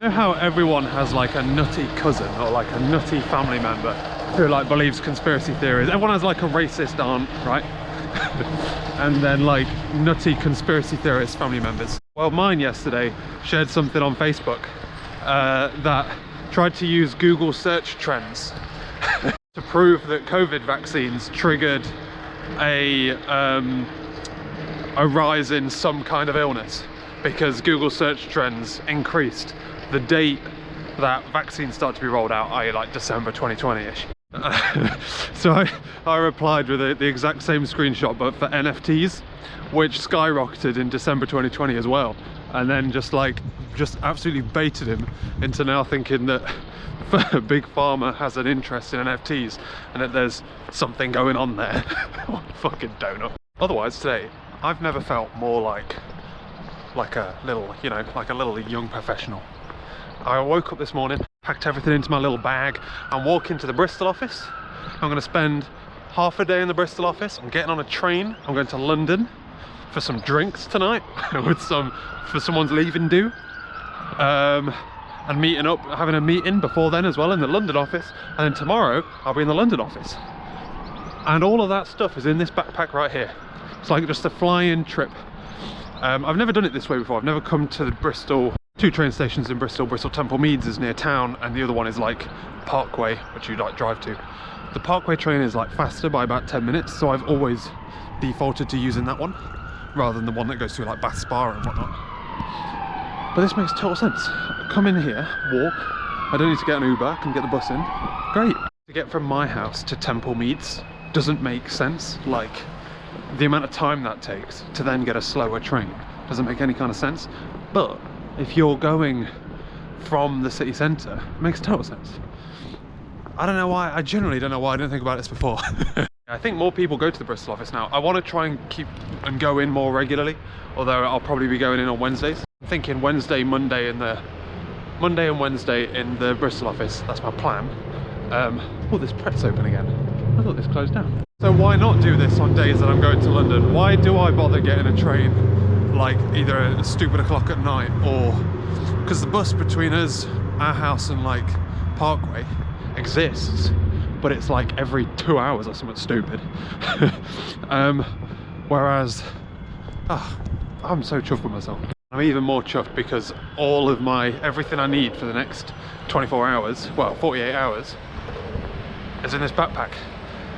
You know how everyone has like a nutty cousin or like a nutty family member who like believes conspiracy theories? Everyone has like a racist aunt, right? And then like nutty conspiracy theorist family members. Well, mine yesterday shared something on Facebook that tried to use Google search trends to prove that COVID vaccines triggered a rise in some kind of illness, because Google search trends increased the date that vaccines start to be rolled out, i.e. like December 2020-ish. So I replied with the exact same screenshot, but for NFTs, which skyrocketed in December 2020 as well. And then just absolutely baited him into now thinking that Big Pharma has an interest in NFTs and that there's something going on there. What a fucking donut. Otherwise today, I've never felt more like a little, you know, like a little young professional. I woke up this morning, packed everything into my little bag and walk into the Bristol office. I'm going to spend half a day in the Bristol office. I'm getting on a train. I'm going to London for some drinks tonight for someone's leaving do. And meeting up, having a meeting before then as well in the London office. And then tomorrow I'll be in the London office. And all of that stuff is in this backpack right here. It's like just a fly-in trip. I've never done it this way before. I've never come to the Bristol. 2 train stations in Bristol. Bristol Temple Meads is near town, and the other one is like Parkway, which you like drive to. The Parkway train is like faster by about 10 minutes, so I've always defaulted to using that one rather than the one that goes through like Bath Spa and whatnot. But this makes total sense. Come in here, walk. I don't need to get an Uber, I can get the bus in. Great. To get from my house to Temple Meads doesn't make sense. Like, the amount of time that takes to then get a slower train doesn't make any kind of sense. But if you're going from the city centre, it makes total sense. I don't know why, I generally don't know why I didn't think about this before. I think more people go to the Bristol office now. I want to try and go in more regularly, although I'll probably be going in on Wednesdays. I'm thinking Monday and Wednesday in the Bristol office. That's my plan. Oh, this Pret's open again. I thought this closed down. So why not do this on days that I'm going to London? Why do I bother getting a train like either a stupid o'clock at night, or because the bus between us, our house and like Parkway exists, but it's like every 2 hours or something stupid. Whereas I'm so chuffed with myself. I'm even more chuffed because all of everything I need for the next 24 hours, well 48 hours, is in this backpack.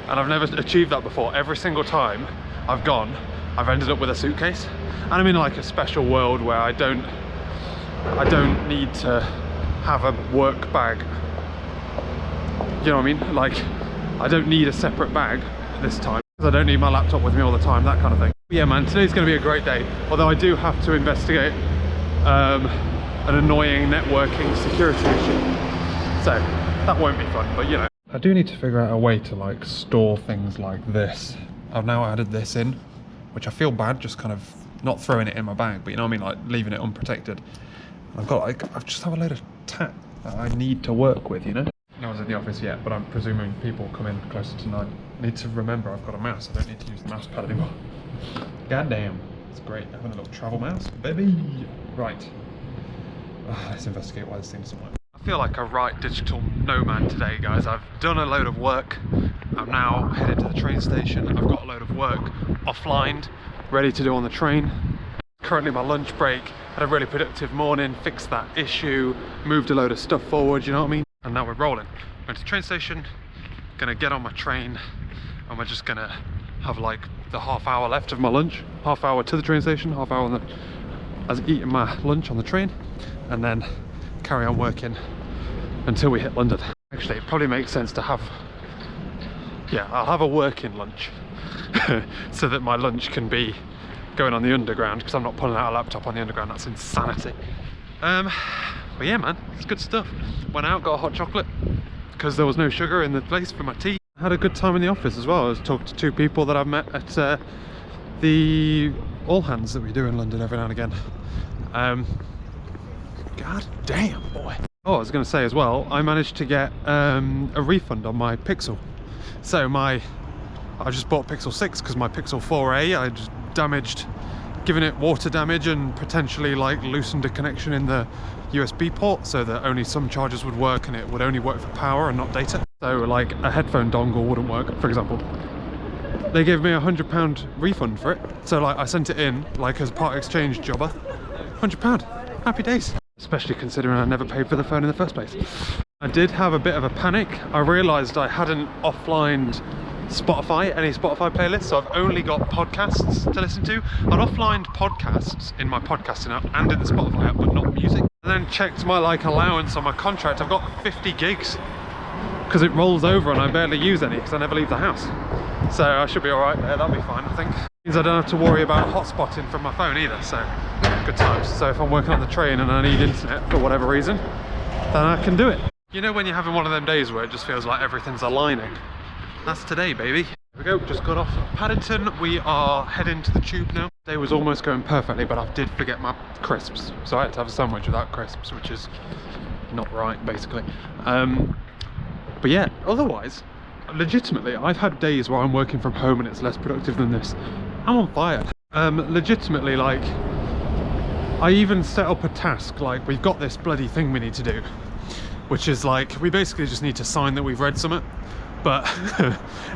And I've never achieved that before. Every single time I've gone, I've ended up with a suitcase. And I'm in like a special world where I don't need to have a work bag. You know what I mean? Like, I don't need a separate bag this time, because I don't need my laptop with me all the time, that kind of thing. But yeah man, today's going to be a great day. Although I do have to investigate an annoying networking security issue. So that won't be fun, but you know. I do need to figure out a way to like store things like this. I've now added this in, which I feel bad just kind of not throwing it in my bag, but you know what I mean, like leaving it unprotected. I've got like, I've just have a load of tat that I need to work with, you know? No one's in the office yet, but I'm presuming people come in closer to 9. I need to remember I've got a mouse. I don't need to use the mouse pad anymore. God damn, it's great having a little travel mouse, baby. Right, let's investigate why this thing doesn't work. I feel like a right digital nomad today, guys. I've done a load of work. I'm now headed to the train station. I've got a load of work offline, ready to do on the train. Currently my lunch break, had a really productive morning, fixed that issue, moved a load of stuff forward, you know what I mean? And now we're rolling. Going to the train station, gonna get on my train, and we're just gonna have like the half hour left of my lunch. Half hour to the train station, half hour as eating my lunch on the train, and then carry on working until we hit London. Actually, it probably makes sense to have, yeah, I'll have a working lunch so that my lunch can be going on the underground, because I'm not pulling out a laptop on the underground. That's insanity. But yeah man, it's good stuff. Went out, got a hot chocolate because there was no sugar in the place for my tea. Had a good time in the office as well. I was talking to 2 people that I've met at the all hands that we do in London every now and again. God damn, boy. Oh, I was going to say as well, I managed to get a refund on my Pixel. So I just bought Pixel 6 because my Pixel 4a I just damaged given it water damage and potentially like loosened a connection in the USB port so that only some chargers would work and it would only work for power and not data. So like a headphone dongle wouldn't work, for example. They gave me £100 refund for it. So like I sent it in like as part exchange jobber. £100, happy days. Especially considering I never paid for the phone in the first place. I did have a bit of a panic. I realised I hadn't offlined Spotify, any Spotify playlists, so I've only got podcasts to listen to. I'd offlined podcasts in my podcasting app and in the Spotify app, but not music. And then checked my like allowance on my contract. I've got 50 gigs because it rolls over and I barely use any because I never leave the house. So I should be alright there, that'll be fine I think. Means I don't have to worry about hotspotting from my phone either, so good times. So if I'm working on the train and I need internet for whatever reason, then I can do it. You know when you're having one of them days where it just feels like everything's aligning? That's today, baby. Here we go, just got off Paddington. We are heading to the tube now. Day was almost going perfectly, but I did forget my crisps. So I had to have a sandwich without crisps, which is not right, basically. But yeah, otherwise, legitimately, I've had days where I'm working from home and it's less productive than this. I'm on fire. Legitimately, like, I even set up a task, like, we've got this bloody thing we need to do, which is like, we basically just need to sign that we've read something. But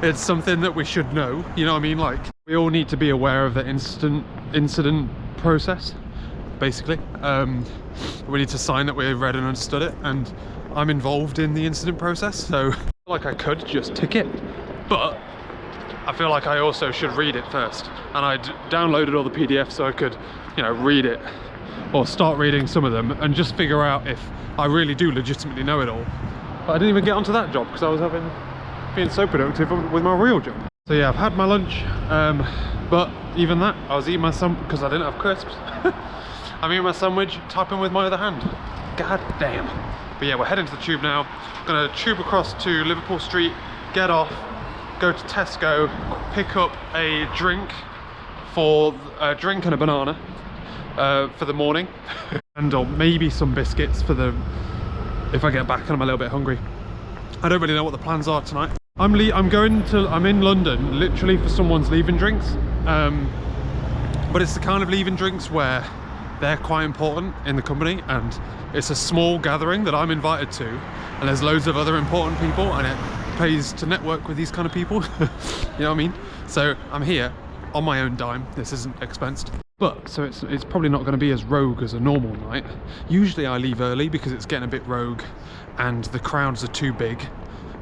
it's something that we should know, you know what I mean? Like, we all need to be aware of the incident process, basically. We need to sign that we read and understood it, and I'm involved in the incident process, so like I could just tick it, but I feel like I also should read it first. And I downloaded all the PDFs so I could, you know, read it or start reading some of them and just figure out if I really do legitimately know it all. But I didn't even get onto that job because I was being so productive with my real job. So yeah, I've had my lunch, but even that, I was eating my sandwich because I didn't have crisps. I'm eating my sandwich, typing with my other hand. God damn. But yeah, we're heading to the tube now. Gonna tube across to Liverpool Street, get off, go to Tesco, pick up a drink and a banana for the morning, and or maybe some biscuits for if I get back and I'm a little bit hungry. I don't really know what the plans are tonight. I'm in London literally for someone's leaving drinks, but it's the kind of leaving drinks where they're quite important in the company and it's a small gathering that I'm invited to, and there's loads of other important people and it pays to network with these kind of people. You know what I mean? So I'm here on my own dime. This isn't expensed, but so it's probably not going to be as rogue as a normal night. Usually I leave early because it's getting a bit rogue and the crowds are too big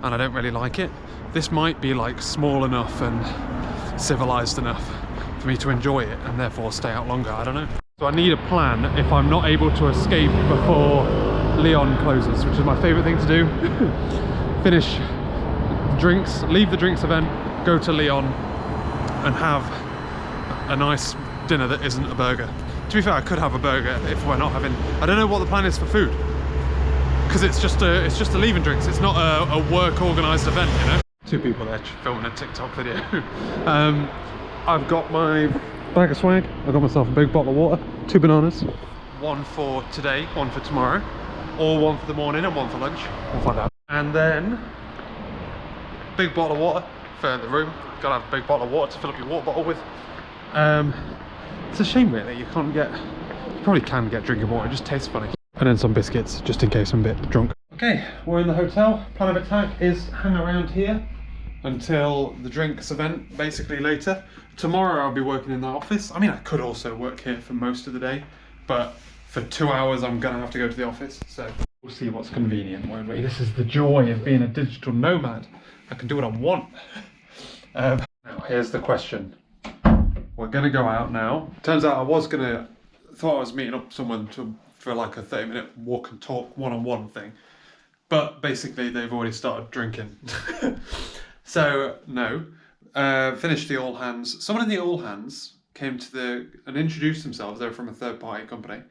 and I don't really like it. This might be like small enough and civilized enough for me to enjoy it and therefore stay out longer. I don't know. So I need a plan if I'm not able to escape before Leon closes, which is my favourite thing to do. Finish drinks, leave the drinks event, go to Leon and have a nice dinner that isn't a burger. To be fair, I could have a burger if we're not having, I don't know what the plan is for food, because it's just a leaving drinks. It's not a work organised event, you know. Two people there filming a TikTok video. I've got my bag of swag. I got myself a big bottle of water, 2 bananas, one for today, one for tomorrow, or one for the morning and one for lunch. We'll find out. And then big bottle of water for the room. Gotta have a big bottle of water to fill up your water bottle with. It's a shame really, you probably can get drinking water, it just tastes funny. And then some biscuits, just in case I'm a bit drunk. Okay, we're in the hotel. Plan of attack is hang around here until the drinks event, basically later. Tomorrow I'll be working in the office. I mean, I could also work here for most of the day, but for 2 hours I'm gonna have to go to the office, so we'll see what's convenient, won't we? This is the joy of being a digital nomad. I can do what I want. Now, here's the question. We're gonna go out now. Turns out thought I was meeting up someone for like a 30-minute walk and talk one-on-one thing, but basically they've already started drinking. So no, finished the all hands. Someone in the all hands came to and introduced themselves. They were from a third-party company.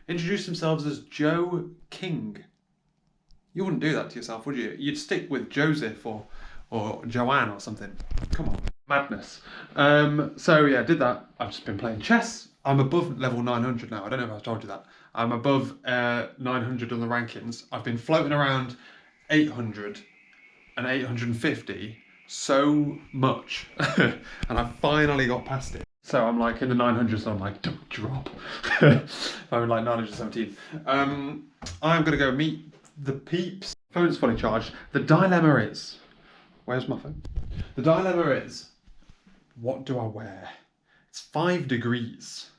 Introduced themselves as Joe King. You wouldn't do that to yourself, would you? You'd stick with Joseph or Joanne or something. Come on, madness. So yeah, did that. I've just been playing chess. I'm above level 900 now. I don't know if I've told you that. I'm above 900 on the rankings. I've been floating around 800 and 850 so much, and I finally got past it. So I'm like in the 900s, so I'm like, don't drop. I'm in like 917. I'm gonna go meet the peeps. Phone's fully charged. The dilemma is, where's my phone? The dilemma is, what do I wear? It's 5 degrees.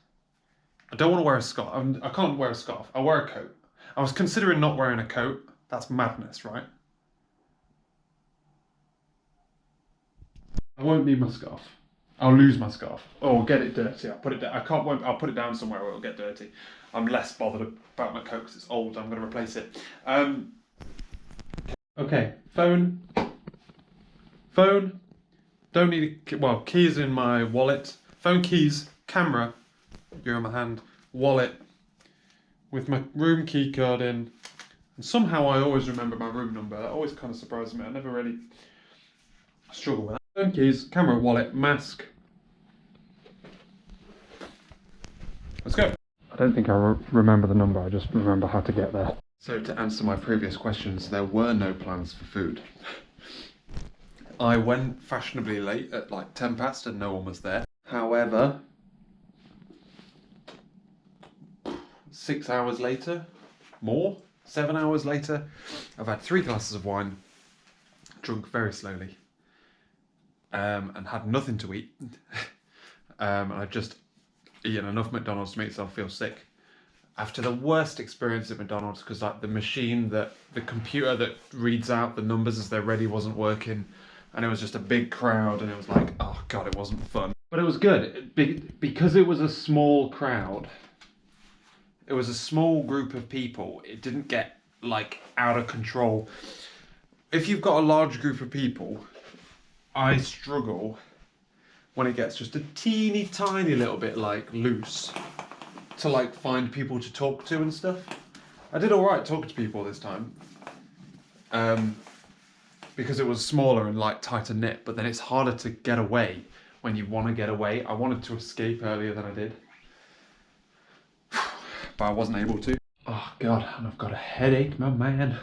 I don't want to wear a scarf. I can't wear a scarf. I'll wear a coat. I was considering not wearing a coat. That's madness, right? I won't need my scarf. I'll lose my scarf. Or get it dirty. I'll put it down. I'll put it down somewhere where it'll get dirty. I'm less bothered about my coat because it's old. I'm going to replace it. Okay. Phone. Phone. Don't need keys in my wallet. Phone, keys, camera. You're in my hand. Wallet. With my room key card in. And somehow I always remember my room number. That always kind of surprises me. I never really struggle with that. Phone, keys, camera, wallet, mask. Let's go. I don't think I remember the number, I just remember how to get there. So to answer my previous questions, there were no plans for food. I went fashionably late at like 10 past and no one was there. However, 6 hours later, more, 7 hours later, I've had 3 glasses of wine, drunk very slowly, and had nothing to eat. I've just eaten enough McDonald's to make myself feel sick. After the worst experience at McDonald's, because like the computer that reads out the numbers as they're ready wasn't working, and it was just a big crowd, and it was like, oh god, it wasn't fun. But it was good, because it was a small crowd. It was a small group of people. It didn't get like out of control. If you've got a large group of people, I struggle when it gets just a teeny tiny little bit like loose to like find people to talk to and stuff. I did all right talking to people this time, because it was smaller and like tighter knit, but then it's harder to get away when you want to get away. I wanted to escape earlier than I did, but I wasn't able to. Oh god, and I've got a headache, my man.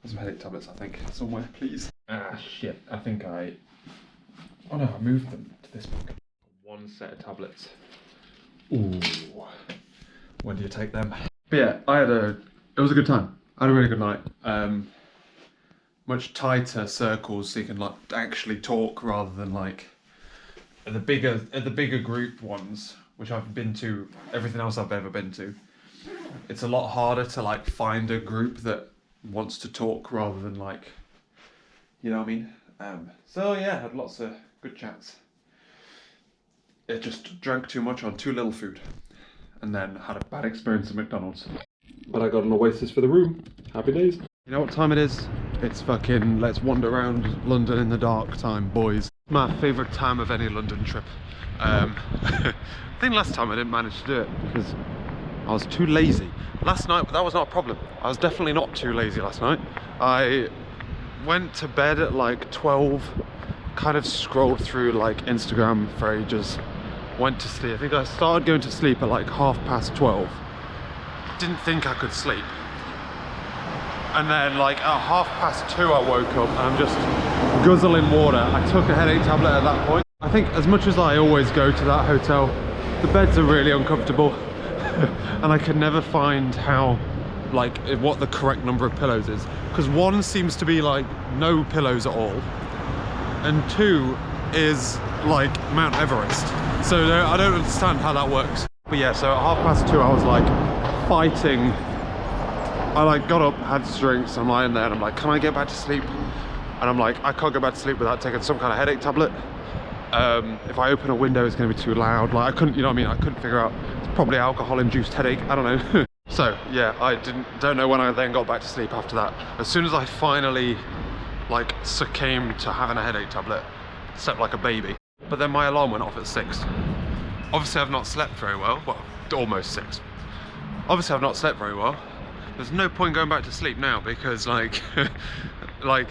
There's some headache tablets, I think, somewhere, please. Ah shit, I think oh no, I moved them to this pocket. 1 set of tablets. Ooh. When do you take them? But yeah, it was a good time. I had a really good night. Much tighter circles so you can like actually talk rather than like at the bigger group ones, which I've been to, everything else I've ever been to. It's a lot harder to like find a group that wants to talk rather than like, you know what I mean? So yeah, had lots of good chats. It just drank too much on too little food, and then had a bad experience at McDonald's. But I got an oasis for the room. Happy days. You know what time it is? It's fucking let's wander around London in the dark time, boys. My favourite time of any London trip. I think last time I didn't manage to do it because I was too lazy. Last night, that was not a problem. I was definitely not too lazy last night. I went to bed at like 12, kind of scrolled through like Instagram for ages, went to sleep. I think I started going to sleep at like 12:30. Didn't think I could sleep. And then like at 2:30 I woke up and I'm just guzzling water. I took a headache tablet at that point. I think as much as I always go to that hotel, the beds are really uncomfortable. And I can never find how, like, what the correct number of pillows is. Because 1 seems to be like no pillows at all. And 2 is like Mount Everest. So I don't understand how that works. But yeah, so at 2:30 I was like fighting. I like got up, had some drinks, I'm lying there and I'm like, can I get back to sleep? And I'm like, I can't go back to sleep without taking some kind of headache tablet. If I open a window it's going to be too loud. Like I couldn't, you know what I mean? I couldn't figure out. It's probably alcohol-induced headache. I don't know. So yeah, I don't know when I then got back to sleep after that. As soon as I finally like succumbed to having a headache tablet, slept like a baby. But then my alarm went off at 6. Obviously I've not slept very well. Well, almost 6. Obviously I've not slept very well. There's no point going back to sleep now because like, like.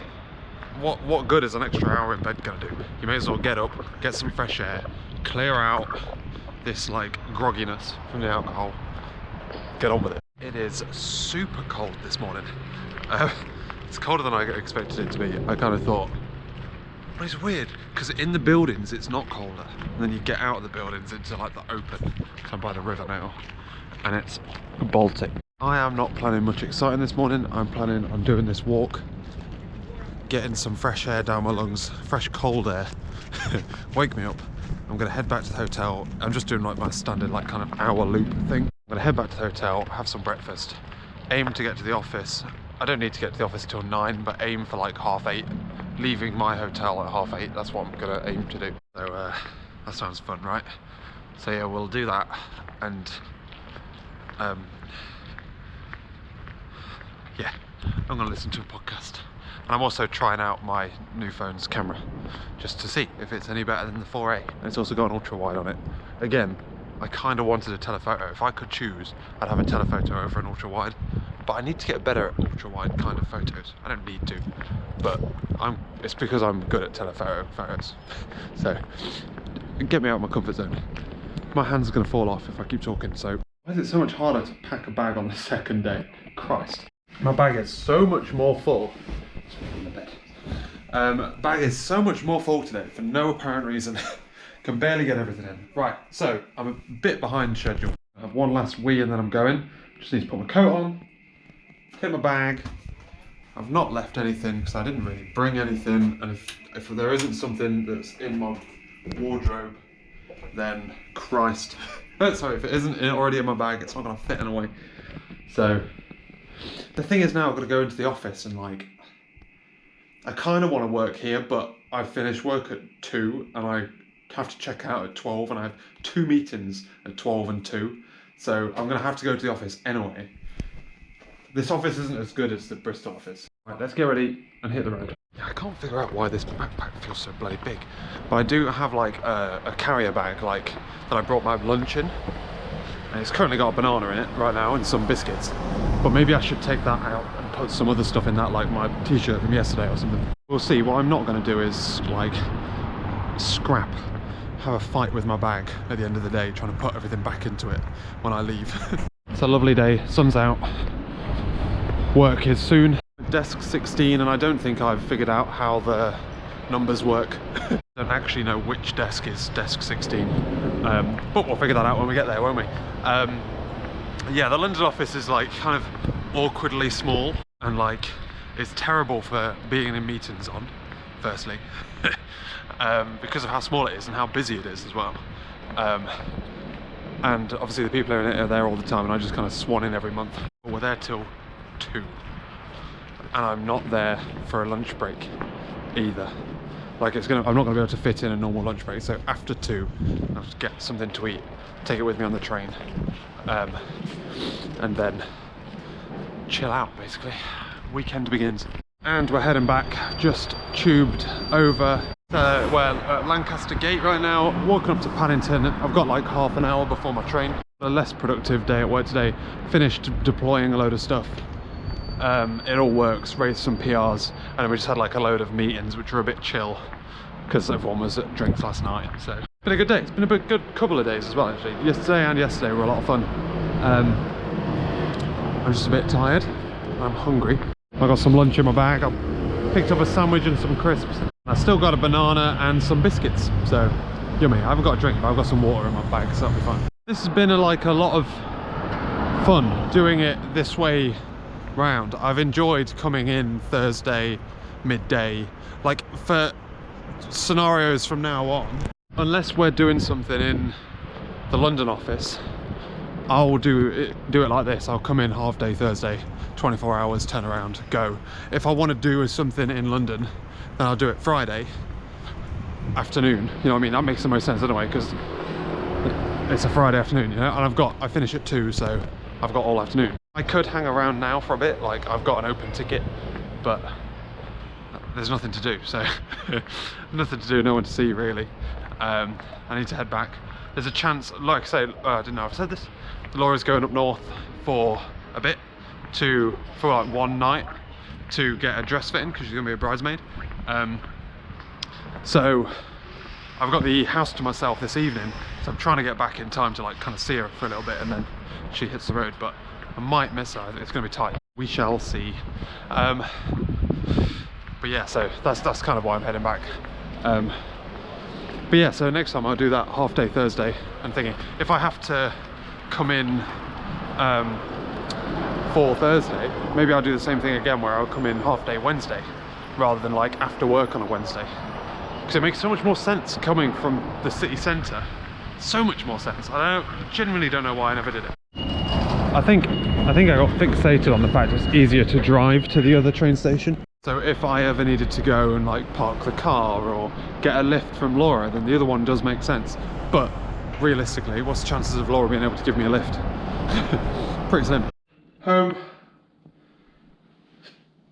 What good is an extra hour in bed gonna do? You may as well get up, get some fresh air, clear out this like grogginess from the alcohol, get on with it. It is super cold this morning. It's colder than I expected it to be. I kind of thought But it's weird, because in the buildings it's not colder, and then you get out of the buildings into like the open, because I'm by the river now, and it's Baltic. I am not planning much exciting this morning. I'm planning on doing this walk, getting some fresh air down my lungs, fresh cold air, wake me up. I'm gonna head back to the hotel. I'm just doing like my standard like kind of hour loop thing. I'm gonna head back to the hotel, have some breakfast, aim to get to the office. I don't need to get to the office till 9, but aim for like 8:30. Leaving my hotel at 8:30, that's what I'm gonna aim to do. So that sounds fun, right? So yeah, we'll do that, and yeah, I'm gonna listen to a podcast. And I'm also trying out my new phone's camera, just to see if it's any better than the 4A. And it's also got an ultra wide on it. Again, I kind of wanted a telephoto. If I could choose, I'd have a telephoto over an ultra wide. But I need to get better at ultra wide kind of photos. I don't need to, but it's because I'm good at telephoto photos. So get me out of my comfort zone. My hand's gonna fall off if I keep talking. So why is it so much harder to pack a bag on the second day? Christ, my bag is so much more full. In the bed. Bag is so much more full today for no apparent reason. Can barely get everything in. Right, so I'm a bit behind schedule. I have one last wee and then I'm going. Just need to put my coat on, hit my bag. I've not left anything because I didn't really bring anything, and if there isn't something that's in my wardrobe, then Christ. Sorry, if it isn't already in my bag, it's not gonna fit in a way. So the thing is now I've got to go into the office and like, I kind of want to work here, but I finish work at 2 and I have to check out at 12, and I have 2 meetings at 12 and 2. So I'm going to have to go to the office anyway. This office isn't as good as the Bristol office. Right, let's get ready and hit the road. Yeah, I can't figure out why this backpack feels so bloody big. But I do have like a carrier bag like that I brought my lunch in. And it's currently got a banana in it right now and some biscuits. But maybe I should take that out and put some other stuff in that, like my t-shirt from yesterday or something. We'll see. What I'm not going to do is like scrap, have a fight with my bag at the end of the day, trying to put everything back into it when I leave. It's a lovely day, sun's out, work is soon. Desk 16, and I don't think I've figured out how the numbers work. I don't actually know which desk is desk 16, but we'll figure that out when we get there, won't we? Yeah, the London office is like kind of awkwardly small, and like it's terrible for being in meetings on, firstly, because of how small it is and how busy it is as well. And obviously the people in it are there all the time, and I just kind of swan in every month. But we're there till 2, and I'm not there for a lunch break either. Like I'm not going to be able to fit in a normal lunch break, so after 2 I'll just get something to eat, take it with me on the train, and then chill out basically. Weekend begins. And we're heading back, just tubed over Lancaster Gate right now, walking up to Paddington. I've got like half an hour before my train. A less productive day at work today. Finished deploying a load of stuff. It all works, raised some PRs, and then we just had like a load of meetings which were a bit chill because everyone was at drinks last night. So it's been a good day. It's been a good couple of days as well actually. Yesterday were a lot of fun. I'm just a bit tired. I'm hungry. I got some lunch in my bag. I picked up a sandwich and some crisps. I still got a banana and some biscuits, so yummy. I haven't got a drink, but I've got some water in my bag, so that'll be fine. This has been like a lot of fun doing it this way round. I've enjoyed coming in Thursday midday, like for scenarios from now on, unless we're doing something in the London office, I'll do it like this. I'll come in half day Thursday, 24 hours, turn around, go. If I want to do something in London, then I'll do it Friday afternoon. You know what I mean? That makes the most sense anyway, because it's a Friday afternoon, you know, and I finish at 2, so I've got all afternoon. I could hang around now for a bit, like I've got an open ticket, but there's nothing to do, so nothing to do, no one to see really. I need to head back. There's a chance, like I say, I didn't know if I said this, Laura's going up north for a bit, for like one night, to get a dress fitting because she's going to be a bridesmaid. So I've got the house to myself this evening, so I'm trying to get back in time to like kind of see her for a little bit, and then she hits the road, but I might miss her. I think it's going to be tight. We shall see. But yeah, so that's kind of why I'm heading back. But yeah, so next time I'll do that half day Thursday. I'm thinking if I have to come in for Thursday, maybe I'll do the same thing again where I'll come in half day Wednesday rather than like after work on a Wednesday, because it makes so much more sense coming from the city centre. So much more sense. I genuinely don't know why I never did it. I think I got fixated on the fact it's easier to drive to the other train station. So if I ever needed to go and like park the car or get a lift from Laura, then the other one does make sense. But realistically, what's the chances of Laura being able to give me a lift? Pretty slim. Home.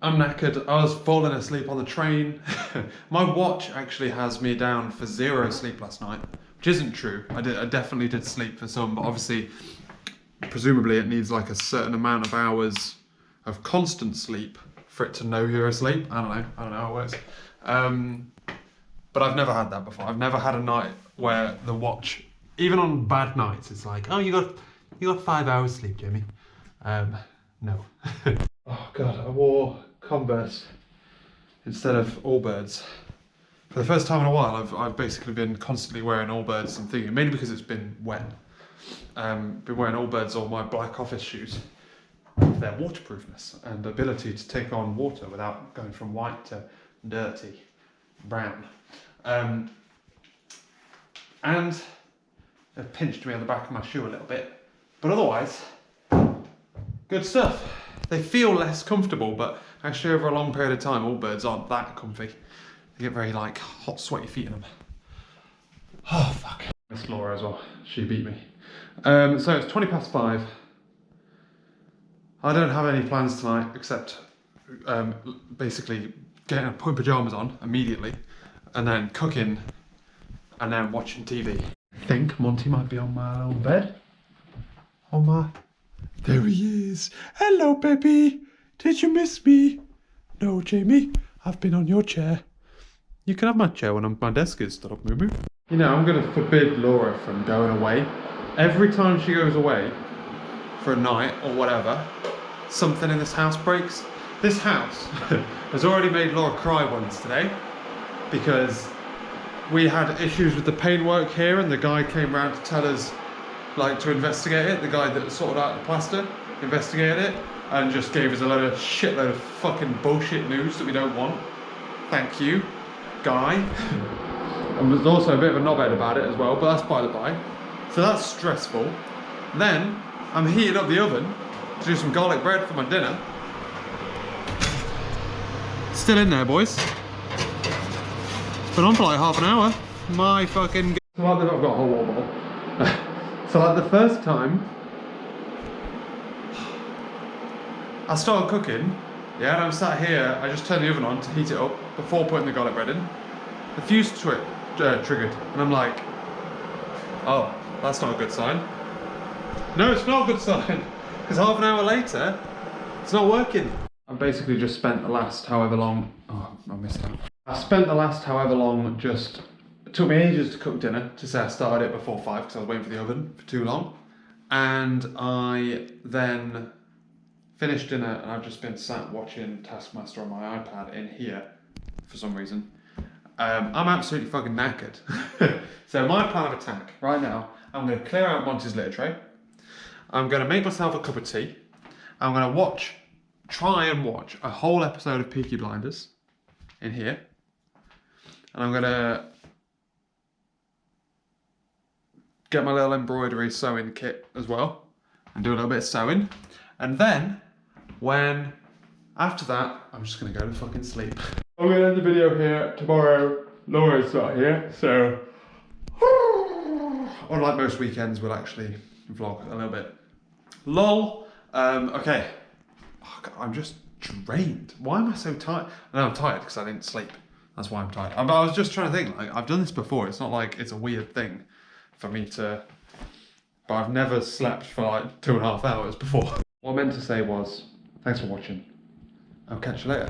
I'm knackered. I was falling asleep on the train. My watch actually has me down for 0 sleep last night, which isn't true. I definitely did sleep for some, but obviously, presumably it needs like a certain amount of hours of constant sleep for it to know you're asleep. I don't know how it works. But I've never had that before. I've never had a night where the watch, even on bad nights, it's like, oh, you got 5 hours sleep, Jamie. No. Oh God, I wore Converse instead of Allbirds. For the first time in a while, I've basically been constantly wearing Allbirds and thinking, mainly because it's been wet. Been wearing Allbirds or my black office shoes. Their waterproofness and ability to take on water without going from white to dirty brown. And they've pinched me on the back of my shoe a little bit. But otherwise, good stuff. They feel less comfortable, but actually over a long period of time, Allbirds aren't that comfy. They get very like hot, sweaty feet in them. Oh fuck. Miss Laura as well. She beat me. So it's 5:20. I don't have any plans tonight except basically putting pajamas on immediately and then cooking and then watching TV. I think Monty might be on my little bed. There he is. Hello, baby. Did you miss me? No, Jamie. I've been on your chair. You can have my chair when my desk is stopped moving. You know, I'm going to forbid Laura from going away. Every time she goes away for a night or whatever, something in this house breaks. This house has already made Laura cry once today because we had issues with the paintwork here and the guy came round to tell us, like, to investigate it. The guy that sorted out the plaster investigated it and just gave us a shitload of fucking bullshit news that we don't want. Thank you, guy. And was also a bit of a knobhead about it as well, but that's by the by. So that's stressful. Then I'm heating up the oven to do some garlic bread for my dinner. Still in there, boys. It's been on for like half an hour. My fucking... So like I've got a whole water bottle. So like the first time I started cooking, yeah, and I'm sat here, I just turned the oven on to heat it up before putting the garlic bread in. The fuse triggered, and I'm like, oh, that's not a good sign. No, it's not a good sign, because half an hour later, it's not working. I basically just spent the last however long, oh, I missed that. I spent the last however long just, it took me ages to cook dinner, to say I started it before 5 because I was waiting for the oven for too long. And I then finished dinner and I've just been sat watching Taskmaster on my iPad in here for some reason. I'm absolutely fucking knackered. So my plan of attack right now, I'm going to clear out Monty's litter tray. I'm going to make myself a cup of tea. I'm going to try and watch a whole episode of Peaky Blinders in here. And I'm going to get my little embroidery sewing kit as well and do a little bit of sewing. And then, after that, I'm just going to go to fucking sleep. I'm going to end the video here. Tomorrow, Laura's not here, so unlike most weekends, we'll actually vlog a little bit. LOL. Okay. Oh, God, I'm just drained. Why am I so tired? I know I'm tired because I didn't sleep. That's why I'm tired. But I was just trying to think, like, I've done this before. It's not like it's a weird thing for me to... But I've never slept for like 2.5 hours before. What I meant to say was, thanks for watching. I'll catch you later.